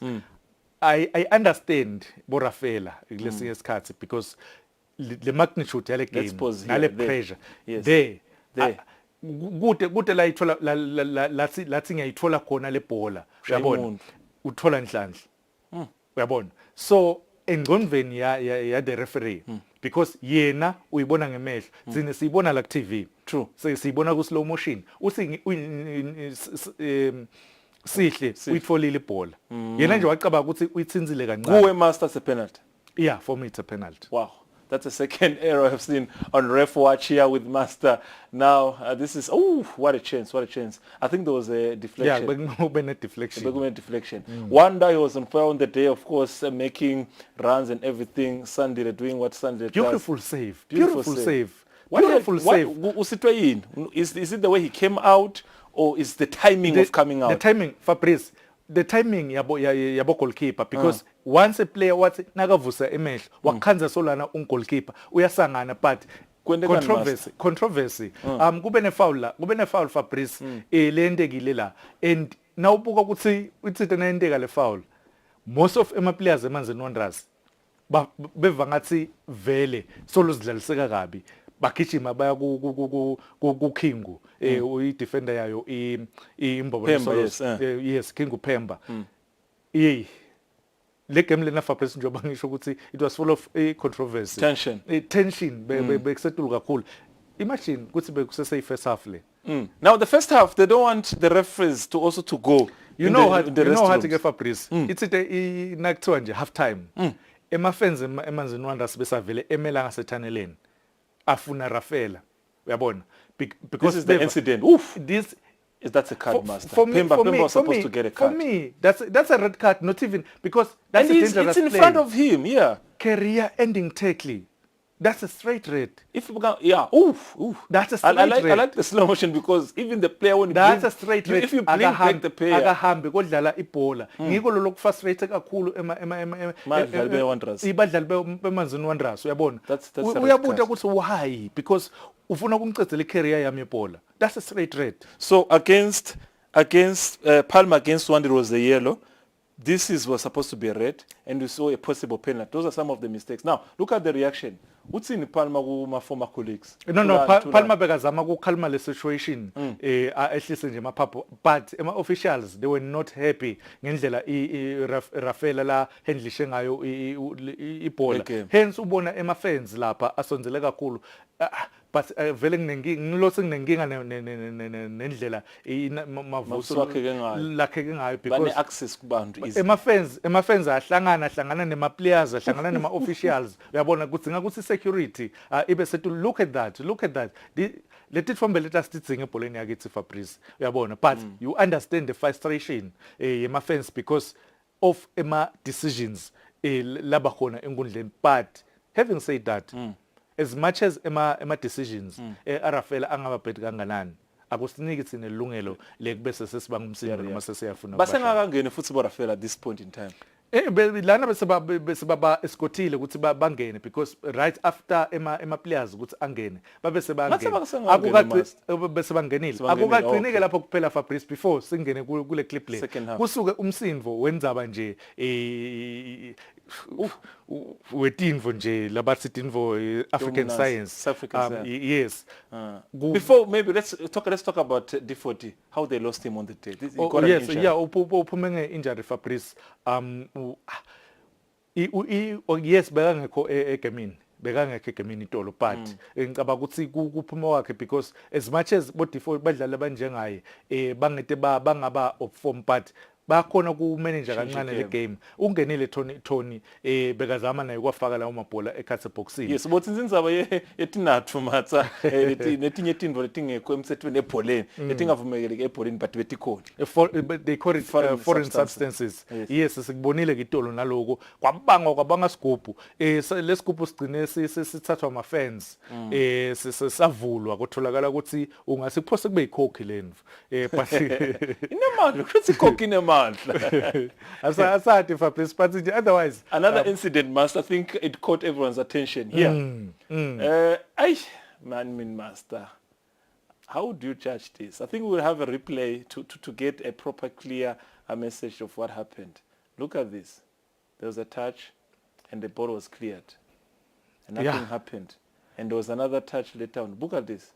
I understand Borafela kulesinye isikhathi because the magnitude yale game nale pressure there kude la ithola lathi ngiyayithola khona le bhola uyabona uthola nhlanhla uyabona so engqondweni ya the referee because yena uyibona ngemehlo sine siyibona la ku TV true siyibona ku slow motion uthi sihle uyitfolile ibhola yena nje wacaba ukuthi uyithinzile kancane kuwe, Master, it's a penalty. Yeah, for me it's a penalty. Wow. That's the second error I've seen on ref watch here with Master. Now, this is, what a chance, what a chance. I think there was a deflection. Yeah, but deflection. Wanda, he was on fire on the day, of course, making runs and everything. Sunday doing what Sunday does. Beautiful save. Beautiful save. Is it the way he came out or is the timing of coming out? The timing, Fabrice. The timing yabo goalkeeper because once a player wathi nakavusa emehlo wakhanza solana goalkeeper uyasangana but controversy kube ne foul Fabrice lendekile la and nawubuka ukuthi uthithe nayendeka le foul most of ema players eManzini Wanderers beva ngathi vele solo zidlaliseka kabi bagijima baya ku Kingu uyi defender yayo iMbobo yes Kingu Pemba le game lena Fabrice njoba ngisho ukuthi it was full of controversy tension bekusethulu kakhulu imagine ukuthi bekusese first half le now the first half they don't want the referees to also to go you know how to get Fabrice it's nakuthiwa nje half time fans eManzini Wanderers besavele emela ngasethaneleni afuna Rafela uyabona because this is the incident that's a card, Master. Pemba was supposed to get a card. For me that's a red card, not even because that's and a dangerous it's in front of him. Career ending tackle. That's a straight red. If we that's a straight red. I like the slow motion because even the player when that's a straight red. If you blink back the player akahambe kodlala ibhola ngiko lo frustrate kakhulu badlali Wanderers beManzini Wanderers uyabona uyabuta ukuthi why because ufuna ukumcedzela icareer yami ibhola. That's a straight red. So against Palma against Wanderers was the yellow. This was supposed to be a red, and we saw a possible penalty. Those are some of the mistakes. Now, look at the reaction. What's in Palma with my former colleagues? No, Palma bekazama ukukhalima le situation. Ehlise nje maphapho. But officials, they were not happy ngendlela Rafaela la handlishe ngayo ibhola. Hence ubona fans lapha asonzele kakhulu. But vele ngilose nginenkinga nendlela mavuso lakheke ngayo because bane access kubantu easy fans ahlangana nema players ahlangana nema officials uyabona kudzinga ukuthi security ibe sethu look at that let it from let us tidzinga ebholeni yakithi Fabrice uyabona but you understand the frustration yema fans because of ema decisions laba khona enkundleni but having said that as much as ema decisions Rafael angababhedi kanganani akusiniki thina ilungelo lekubese sesibanga umsindo noma sesiyafuna basengakangene futhi boRafael at this point in time. Lana besebaba escothile ukuthi bangene because right after ema players ukuthi angene babe sebangena bese bangenile akukaqinike lapho kuphela Fabrice before singene kule clip le kusuke umsindvo wendzaba nje wetinvo nje labathi tinvo African science yes before maybe let's talk about D40 how they lost him on the day. Yes uphume nge-injury Fabrice yes bekangekho egemini itolo but ngicabanga ukuthi kuphuma wakhe because as much as bo D40 badlala banjengaye bangete bangaba of form but bakhona ku manager kancane le game ungenile Tony bekazama naye kwafaka lawo mabhola ekhathe boxini. Yes bothi inzaba yetinathu matha netinye tindvo letingekho emthethweni ebholeni letingavumeleki ebholeni but betikhona they call it foreign substances. Yes sikubonile kitolo naloko kwabanga sigubhu lesigubhu sigcine sithathwa ama fans sesavulwa kutholakala ukuthi ungase kuphose kube ikhokhi lenu but inemali ukuthi ikhokhi inemali. Aside Fabrice, but otherwise another incident, Master. I think it caught everyone's attention here. Master, how do you judge this? I think we'll have a replay to get a proper, clear message of what happened. Look at this. There was a touch, and the ball was cleared, and nothing happened. And there was another touch later on. Look at this.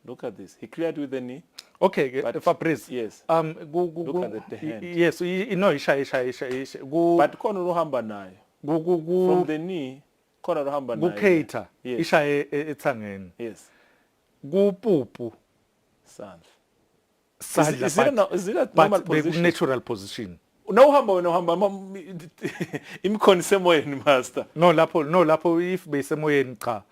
Look at this. He cleared with the knee. Okay, Fabrice. Yes. Look at the hand. Yes, you know, isha. But kono rohamba nayo. From the knee, kono rohamba nayo. Guketa. Isha ethangeni. Yes. Gupupu. Sandla. Is it a normal position? Natural position. No hamba. Imkhona semoyeni master. No lapho if besemoyeni cha.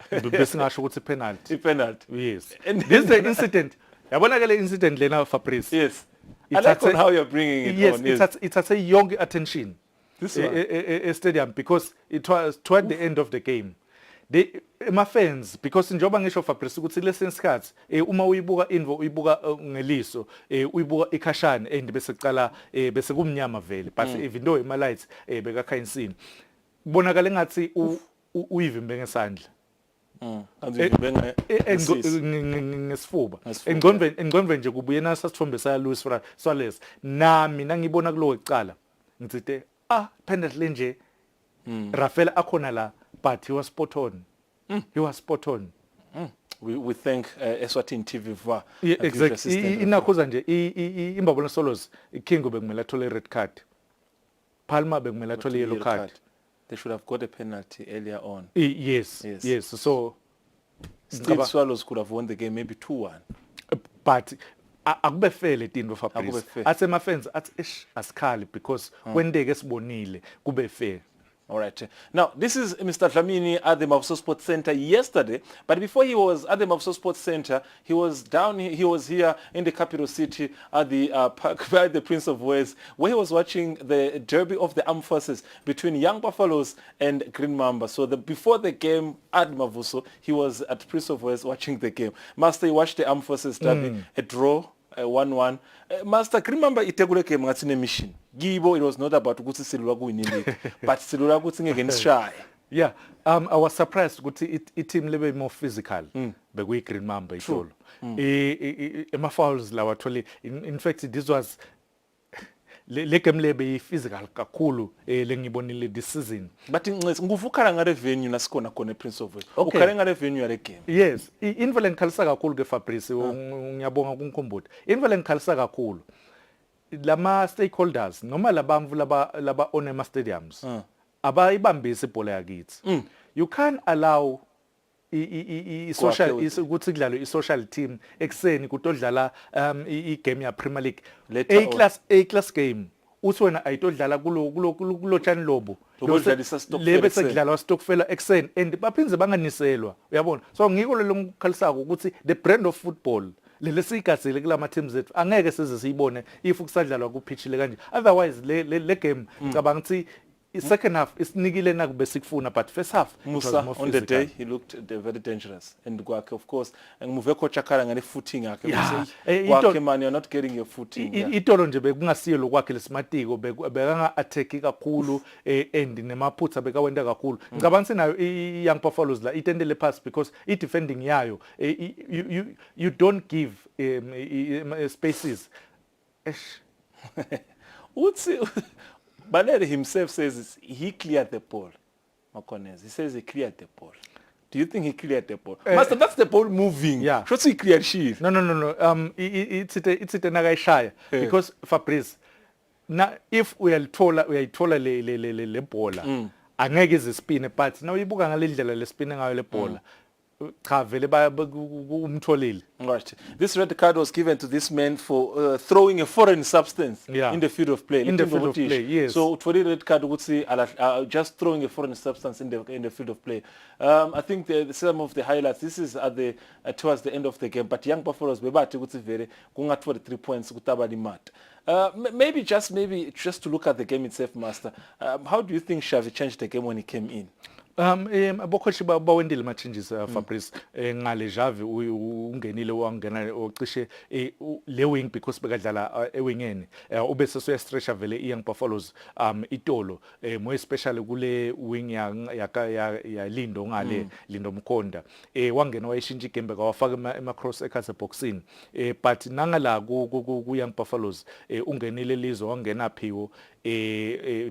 Besingasho ukuthi penalty. Penalty. Yes. And this is the incident. Yabona ke le incident lena Fabrice. Yes. I like how you're bringing it on. Yes, it has a young attention. This stadium because it was toward the end of the game. My fans because njoba ngisho Fabrice ukuthi lesson skats uma uyibuka invo uyibuka ngeliso uyibuka ikhashana and bese cala bese kumnyama vele but even though my lights bekakha insini bonakala ngathi uyivimbe ngesandla ngesifuba engqondweni nje kubuyena sasithombe saya Luis Suarez nami nangibona kulo ecala ngitsite penalty nje Rafael akhona la but he was spot on. He was spot on. We thank Eswatini TV for exactly inakhuza nje imbabona solos Kingo bekumela thole red card Palma bekumela thole yellow card. They should have got a penalty earlier on. Yes. So still Swallows could have won the game maybe 2-1. But akube fair le tinto Fabrice. Atse ma fans athi asikhali because when they gesibonile kube fair. All right. Now, this is Mr. Dlamini at the Mavuso Sports Center yesterday. But before he was at the Mavuso Sports Center, he was here in the capital city at the park by the Prince of Wales, where he was watching the derby of the armed forces between Young Buffaloes and Green Mamba. So before the game at Mavuso, he was at Prince of Wales watching the game. Master, you watched the armed forces derby, a draw. 1-1. Master, remember iteguleke ngathi mission. Gibo, it was not about ukuthi silwa kuwinile, but silwa ukuthi ngeke shy. Yeah, I was surprised ukuthi team lebe more physical. Bekuyi Green Mamba itolo. Ema fouls lawa thole. In fact this was le game lebe physical kakhulu lengibonile this season. But nguvukhala ngare venue nasikona khona Prince of Wales. Ukhale ngare venue yale game. Yes, invele ngikhalisa kakhulu ke Fabrice ngiyabonga kunkomboda. Invele ngikhalisa kakhulu. Lama stakeholders noma labamvu laba own ema stadiums. Abayibambise ibhola yakithi. You can't allow social ukuthi kudlalwe social team ekseni kutodlala igame ya Premier League A class game uthi wena ayitodlala kulo tshani lobo lebe sekudlalwa stokfela ekseni and baphinze banganiselwa uyabona so ngiko lo mkhalisako ukuthi the brand of football lele sigazile kulama teams ethu angeke size siyibone if kusadlalwa ku pitch le kanje otherwise le game ngicabanga ukuthi second half isinikile nakube sikufuna, but first half it was Musa more on the physical. day he looked very dangerous, and kwakhe of course ngimuve coach akhala ngane footing yakhe Yeah. kwakhe man, you're not getting your footing. Itolo nje bekungasiyo lokwakhe lesimatiko bekanga attack kakhulu and nemaphutha bekawenda kakhulu. Ngicabanga sinayo young Buffaloes la itendele pass because defending yayo you don't give spaces. Utsi Balere himself says he cleared the ball. Makonez, he says he cleared the ball. Do you think he cleared the ball? Master, that's the ball moving. Yeah. Should he clear shield? No. It's nakayishaya because Fabrice, na if uyalithola le bola angeke izispine, but now ibuka ngale ndlela lespine ngayo le bola. Cha vele umtholile. Right. This red card was given to this man for throwing a foreign substance in the field of play. In the field of play, yes. So for the red card, would say just throwing a foreign substance in the field of play. I think some of the highlights. This is at the towards the end of the game. But young Buffaloes bebati would say very kungat for the 3 points kutabali mat. Maybe just to look at the game itself, Master. How do you think Xavi changed the game when he came in? Abokhoshi bawendile ma changes Fabrice ngale Javi ungenile wangena ocishe le wing because bekadlala ewingeni ubese so stretcha vele young Buffaloes itolo more especially kule wing ya Lindo ngale Lindo Mkonda wangena wayishintsha igembe kawafaka ema cross ekhase boxing but nangala ku young Buffaloes ungenile Lizo wangena Phiwo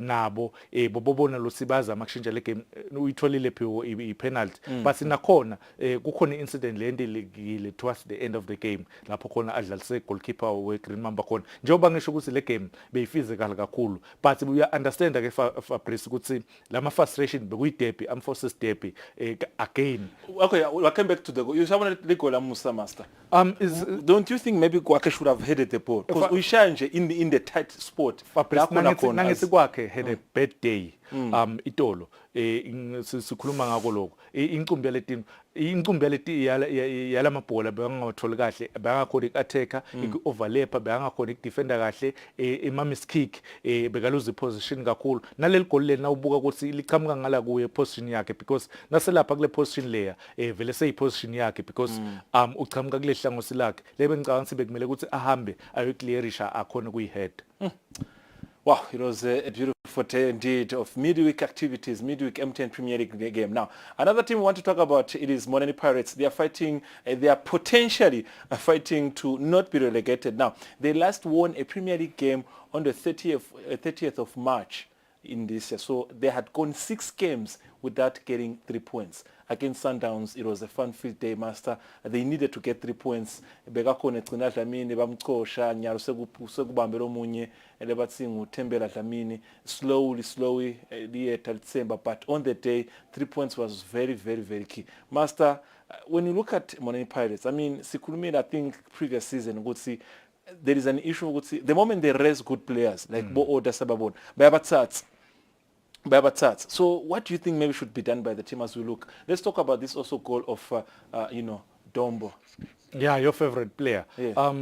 nabo bobona lo sibaza makushintsha le game uyitholile Phiwo i-penalty but nakhona kukhona incident le endelikile towards the end of the game lapho khona adlalise goalkeeper we Green Mamba khona njengoba ngisho ukuthi le game beyiphysical kakhulu but we understand ke Fabrice ukuthi lama frustration bekuyiderby forces derby again. Okay, I came back to the goal. You saw the goal la Musa, Master. Don't you think maybe Kwake should have headed the ball because we shine in the tight spot. Nangisi kwakhe had a bad day itolo sikhuluma ngako lokho incumbi yaleti yala mabhola bengawatholi kahle bengakhona iattacker ioverlap bengakhona ikudefender kahle emamis kick bekaluza iposition kakhulu naleli goal lena ubuka ukuthi lichamuka ngala kuye position yakhe because naselapha kule position layer vele seyiposition yakhe because uchamuka kule hlangosi lakhe lebe ngicabanga sibe kumele ukuthi ahambe ayoclearisha akhona kuyihead. Wow, it was a beautiful day indeed of midweek activities, midweek MTN Premier League game. Now, another team we want to talk about, it is Moneni Pirates. They are fighting, they are potentially fighting to not be relegated. Now, they last won a Premier League game on the 30th of March in this year. So they had gone 6 games without getting 3 points. Against Sundowns, it was a fun-filled day, Master. They needed to get 3 points. Begakone Gcina Dlamini bamxosha nyalo sekubambela omunye lebathi nguThembela Dlamini slowly liyetha litsemba, but on the day 3 points was very key. Master, when you look at Moneni Pirates, I mean sikhulumile I think previous season ukuthi there is an issue ukuthi the moment they raise good players like Bo Oda Sababon bayabathatha. So what do you think maybe should be done by the team as we look? Let's talk about this also goal of Dombo. Yeah, your favorite player. Yeah.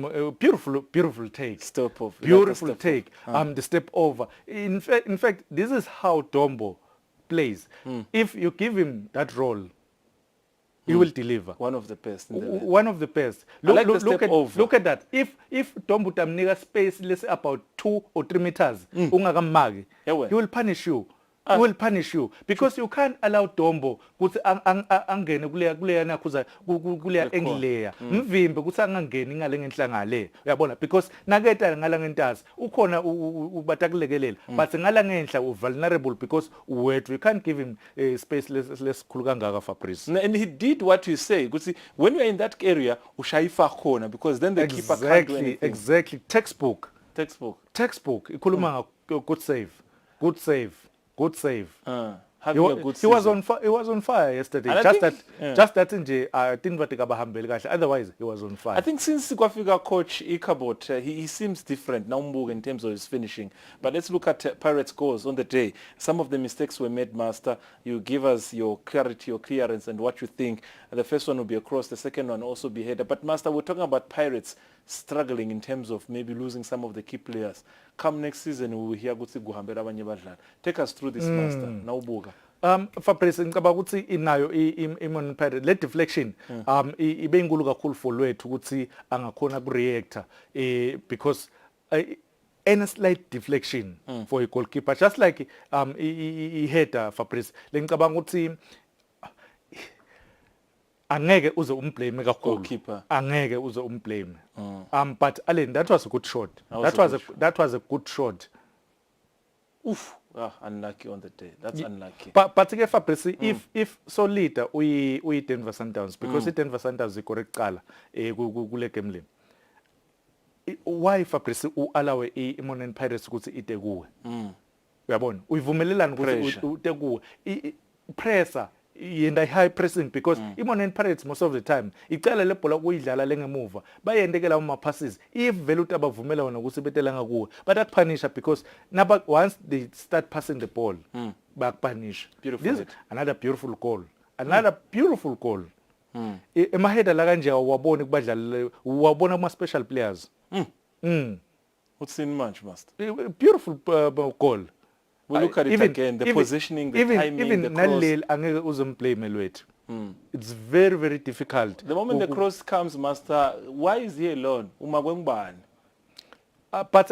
Beautiful take. Step off. Beautiful take. The step over. In fact, this is how Dombo plays. If you give him that role, he will deliver. One of the best in the league. One of the best. Look at that. If Dombo tamnika space, let's say about 2 or 3 meters, ungakamagi, he will punish you. He will punish you because you can't allow Dombo ukuthi angene kuleya nakhuza kuleya angle mvimbe ukuthi angangeni ngale ngenhlanga le uyabona because naketa ngala ngentazi ukhona ubatakulekelela but ngala ngenhla vulnerable because wet you can't give him space lesikhulu kangaka Fabrice. And he did what you say ukuthi when you are in that area ushayifa khona because then the keeper can't do anything. Exactly. Textbook ikhuluma good save. Good save. He was on fire yesterday. Just that nje I didn't want to kabahambeli kahle. Otherwise he was on fire. I think since kwafika coach Ikabot, he seems different now in terms of his finishing. But let's look at Pirates goals on the day. Some of the mistakes were made, Master. You give us your clarity, your clearance and what you think. The first one will be a cross, the second one also be header. But Master, we're talking about Pirates struggling in terms of maybe losing some of the key players. Come next season, we will hear ukuthi guhambela abanye badlali. Take us through this, Master. Nawubuka. Fabrice ngicabanga ukuthi inayo i-Morning Pirate le deflection ibe inkulu kakhulu for lwethu ukuthi angakhona ku reactor because any slight deflection for a goalkeeper just like I header Fabrice ngicabanga ukuthi angeke uze umblame kakhulu angeke uze umblame but Allen, that was a good shot that was a good shot. Oof. Unlucky on the day. That's unlucky. But again, Fabrice, if so later we Denver Sundowns because Denver Sundowns is correct color kule game le. Why Fabrice allow Morning Pirates ukuthi ite kuwe? Uyabona? Uyivumelelana ukuthi ute kuwe. Pressure yenda high pressing because Morning Pirates most of the time icala lebhola kuyidlala lengemuva bayendekela uma passes if vele utabavumela wona ukuthi betelanga kuwe but akupunisha because once they start passing the ball bakupunish. This is another beautiful goal emaheda la kanje wabona kubadlali wabona kuma special players what's in much Master? Beautiful goal. We look at it again, the positioning, the timing, the cross. It's very, very difficult. The moment the cross comes, Master, why is he alone? But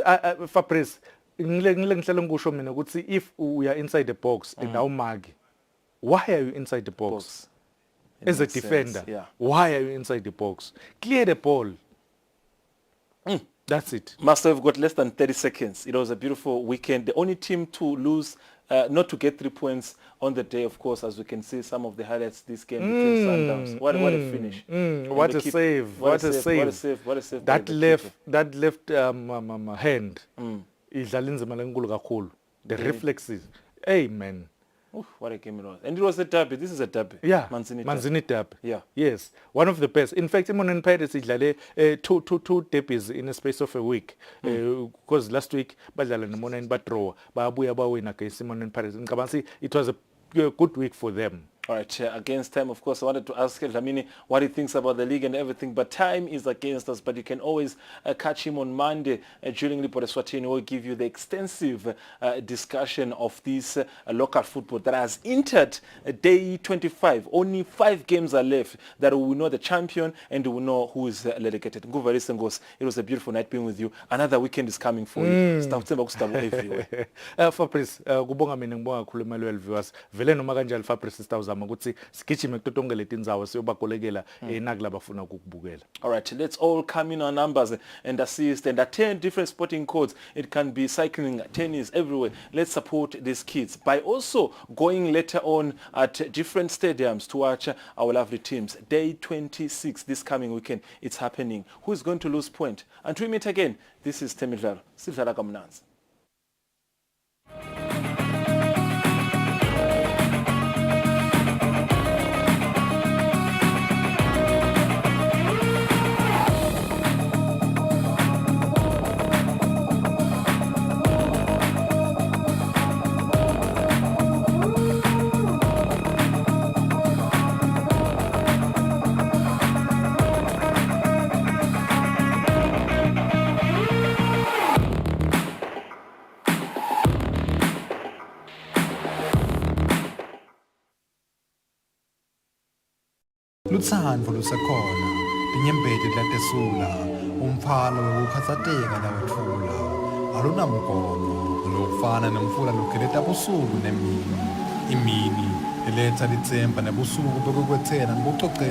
Fabrice, if we are inside the box and now Magi, why are you inside the box? As a defender, why are you inside the box? Clear the ball. That's it. Master, we've got less than 30 seconds. It was a beautiful weekend. The only team to lose, not to get 3 points on the day, of course, as we can see some of the highlights this game between Sundowns. What a finish. What a save. What a save. That left hand. The reflexes. Amen. Oof, what a game it was. And it was a derby. This is a derby. Yeah. Manzini derby. Yeah. Yes. One of the best. In fact, Morning Pirates idlale two derbies in a space of a week. Because last week badlala noMorning badraw. Babuya bawina against Morning Pirates. It was a good week for them. All right, against time, of course, I wanted to ask Dlamini what he thinks about the league and everything, but time is against us. But you can always catch him on Monday during Eswatini. We'll give you the extensive discussion of this local football that has entered day 25. Only 5 games are left that we will know the champion and we will know who is relegated. It was a beautiful night being with you. Another weekend is coming for you. Everywhere. Fabrice, kubonga mina ngibonga kakhulu emalwel viewers. Vele noma kanjalo Fabrice ukuthi sigijime kutotonke letindzawo siyobakolekela nakulaba bafuna ukubukela. All right, let's all come in our numbers and assist and attend different sporting codes. It can be cycling, tennis, everywhere. Let's support these kids by also going later on at different stadiums to watch our lovely teams. Day 26 this coming weekend, it's happening. Who is going to lose point? Until we meet again, this is Temidlalo. Sidlala kamnanzi. Lutsandvo lusekhona tinyembeti latesula umfalo wekukhatsateka lawetfula alunamgomo lofana nemfula lukheleta busuku nemini imini iletsa litsemba nebusuku bekukwetsena nibucocela